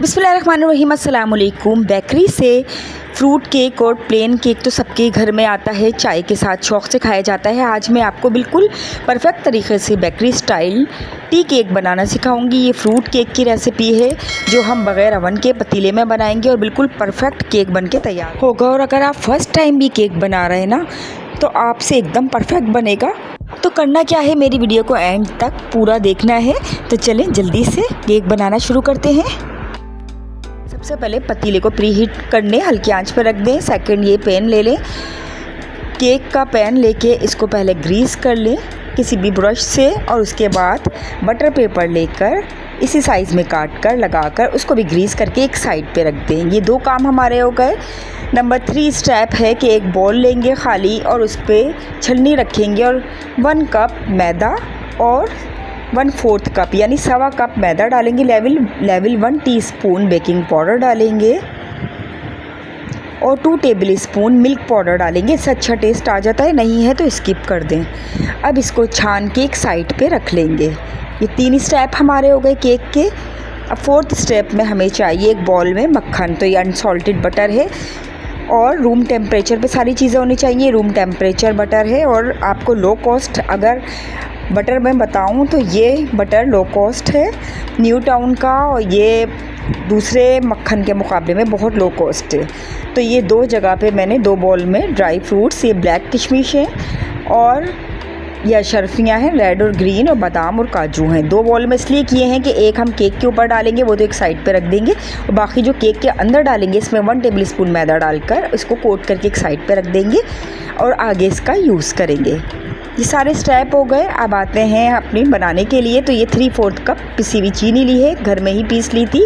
बिस्मिल्लाहिर्रहमानिर्रहीम, अस्सलाम वालेकुम। बेकरी से फ्रूट केक और प्लेन केक तो सबके घर में आता है, चाय के साथ शौक़ से खाया जाता है। आज मैं आपको बिल्कुल परफेक्ट तरीके से बेकरी स्टाइल टी केक बनाना सिखाऊंगी। ये फ्रूट केक की रेसिपी है जो हम बग़ैर अवन के पतीले में बनाएंगे और बिल्कुल परफेक्ट केक बन के तैयार होगा। और अगर आप फर्स्ट टाइम भी केक बना रहे हैं ना, तो आपसे एकदम परफेक्ट बनेगा। तो करना क्या है, मेरी वीडियो को एंड तक पूरा देखना है। तो चलें जल्दी से केक बनाना शुरू करते हैं। सबसे पहले पतीले को प्री हीट करने हल्की आंच पर रख दें। सेकंड, ये पैन ले लें। केक का पैन लेके इसको पहले ग्रीस कर लें किसी भी ब्रश से, और उसके बाद बटर पेपर लेकर इसी साइज़ में काट कर लगाकर उसको भी ग्रीस करके एक साइड पे रख दें। ये दो काम हमारे हो गए। नंबर 3 स्टेप है कि एक बॉल लेंगे खाली और उस पर छलनी रखेंगे और 1 कप मैदा और 1/4 कप यानी 1/4 कप मैदा डालेंगे। लेवल 1 टीस्पून बेकिंग पाउडर डालेंगे और 2 टेबल स्पून मिल्क पाउडर डालेंगे। इससे अच्छा टेस्ट आ जाता है, नहीं है तो स्किप कर दें। अब इसको छान के एक साइड पे रख लेंगे। ये 3 स्टेप हमारे हो गए केक के। अब 4th स्टेप में हमें चाहिए एक बॉल में मक्खन। तो ये अनसॉल्टेड बटर है और रूम टेम्परेचर पे सारी चीज़ें होनी चाहिए। रूम टेम्परेचर बटर है और आपको लो कॉस्ट अगर बटर मैं बताऊं तो ये बटर लो कॉस्ट है न्यू टाउन का, और ये दूसरे मक्खन के मुकाबले में बहुत लो कॉस्ट है। तो ये 2 जगह पे मैंने 2 बॉल में ड्राई फ्रूट्स, ये ब्लैक किशमिश है और ये अशरफियाँ हैं रेड और ग्रीन, और बादाम और काजू हैं। 2 बॉल में इसलिए किए हैं कि एक हम केक के ऊपर डालेंगे, वो तो एक साइड पे रख देंगे, और बाकी जो केक के अंदर डालेंगे इसमें 1 टेबल स्पून मैदा डालकर इसको कोट करके एक साइड पे रख देंगे और आगे इसका यूज़ करेंगे। ये सारे स्टेप हो गए। अब आते हैं अपनी बनाने के लिए। तो ये 3/4 कप पिसी हुई चीनी ली है, घर में ही पीस ली थी,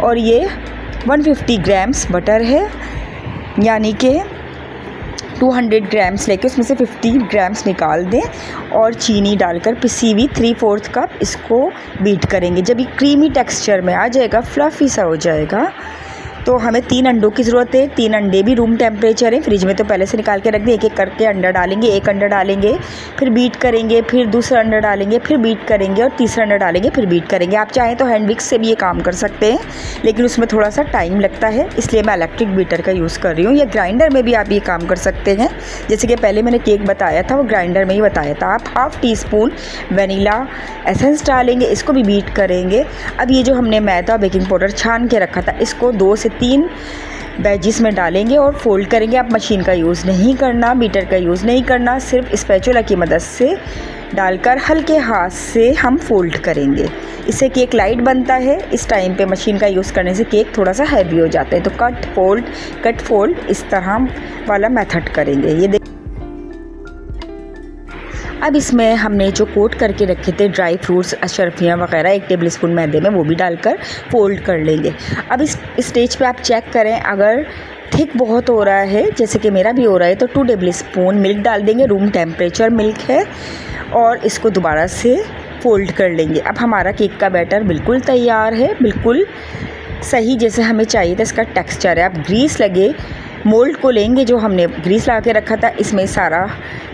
और ये 150 ग्राम्स बटर है, यानी कि 200 ग्राम्स लेके उसमें से 50 ग्राम्स निकाल दें और चीनी डालकर पिसी हुई 3/4 कप इसको बीट करेंगे। जब ये क्रीमी टेक्सचर में आ जाएगा, फ्लफ़ी सा हो जाएगा, तो हमें 3 अंडों की ज़रूरत है। 3 अंडे भी रूम टेम्परेचर है, फ्रिज में तो पहले से निकाल के रख दें। एक एक करके अंडा डालेंगे, एक अंडा डालेंगे, फिर बीट करेंगे, फिर दूसरा अंडा डालेंगे, फिर बीट करेंगे, और तीसरा अंडा डालेंगे, फिर बीट करेंगे। आप चाहें तो हैंड विक्स से भी ये काम कर सकते हैं, लेकिन उसमें थोड़ा सा टाइम लगता है, इसलिए मैं इलेक्ट्रिक बीटर का यूज़ कर रही हूँ। या ग्राइंडर में भी आप ये काम कर सकते हैं, जैसे कि पहले मैंने केक बताया था वो ग्राइंडर में ही बताया था। आप 1/2 टीस्पून वनीला एसेंस डालेंगे, इसको भी बीट करेंगे। अब ये जो हमने मैदा बेकिंग पाउडर छान के रखा था, इसको 2 से 3 बैजिस में डालेंगे और फोल्ड करेंगे। आप मशीन का यूज़ नहीं करना, बीटर का यूज़ नहीं करना, सिर्फ स्पैचुला की मदद से डालकर हल्के हाथ से हम फोल्ड करेंगे। इससे केक लाइट बनता है। इस टाइम पे मशीन का यूज़ करने से केक थोड़ा सा हैवी हो जाता है। तो कट फोल्ड इस तरह वाला मेथड करेंगे। ये अब इसमें हमने जो कोट करके रखे थे ड्राई फ्रूट्स, अशरफियाँ वगैरह, 1 टेबल स्पून मैदे में वो भी डालकर फोल्ड कर लेंगे। अब इस स्टेज पे आप चेक करें, अगर थिक बहुत हो रहा है जैसे कि मेरा भी हो रहा है, तो 2 टेबल स्पून मिल्क डाल देंगे। रूम टेम्परेचर मिल्क है, और इसको दोबारा से फोल्ड कर लेंगे। अब हमारा केक का बैटर बिल्कुल तैयार है, बिल्कुल सही जैसे हमें चाहिए था इसका टेक्स्चर है। अब ग्रीस लगे मोल्ड को लेंगे जो हमने ग्रीस लगा के रखा था, इसमें सारा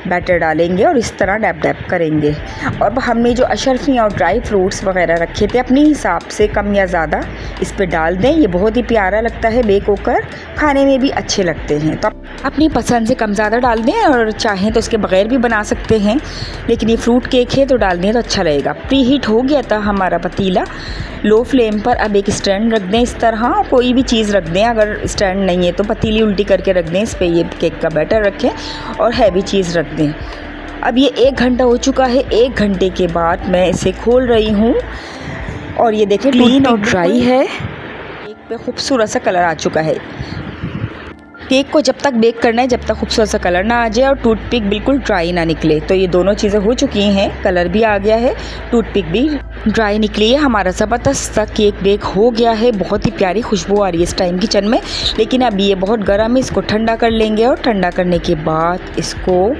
बैटर डालेंगे और इस तरह डैप डैप करेंगे। और हमने जो अशरफियाँ और ड्राई फ्रूट्स वगैरह रखे थे अपने हिसाब से कम या ज़्यादा इस पे डाल दें। ये बहुत ही प्यारा लगता है, बेक होकर खाने में भी अच्छे लगते हैं। तो अपनी पसंद से कम ज़्यादा डाल दें, और चाहें तो इसके बगैर भी बना सकते हैं, लेकिन ये फ्रूट केक है तो डाल दें तो अच्छा लगेगा। प्री हीट हो गया था हमारा पतीला लो फ्लेम पर। अब एक स्टैंड रख दें इस तरह, कोई भी चीज़ रख दें, अगर स्टैंड नहीं है तो पतीली उल्टी करके रख दें, इस पर ये केक का बैटर रखें और हैवी चीज़ रख दें। अब ये 1 घंटा हो चुका है। 1 घंटे के बाद मैं इसे खोल रही हूँ और ये देखें क्लीन और ड्राई है। केक पे खूबसूरत सा कलर आ चुका है। केक को जब तक बेक करना है जब तक खूबसूरत सा कलर ना आ जाए और टूथपिक बिल्कुल ड्राई ना निकले। तो ये दोनों चीज़ें हो चुकी हैं, कलर भी आ गया है, टूथपिक भी ड्राई निकली है। हमारा ज़बरदस्त सा केक बेक हो गया है। बहुत ही प्यारी खुशबू आ रही है इस टाइम किचन में, लेकिन अभी ये बहुत गर्म है, इसको ठंडा कर लेंगे और ठंडा करने के बाद इसको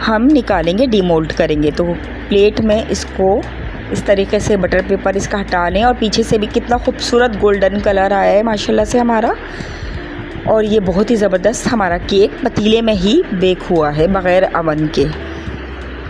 हम निकालेंगे, डीमोल्ड करेंगे। तो प्लेट में इसको इस तरीके से बटर पेपर इसका हटा लें, और पीछे से भी कितना खूबसूरत गोल्डन कलर आया है माशाल्लाह से हमारा। और ये बहुत ही ज़बरदस्त हमारा केक पतीले में ही बेक हुआ है बग़ैर अवन के।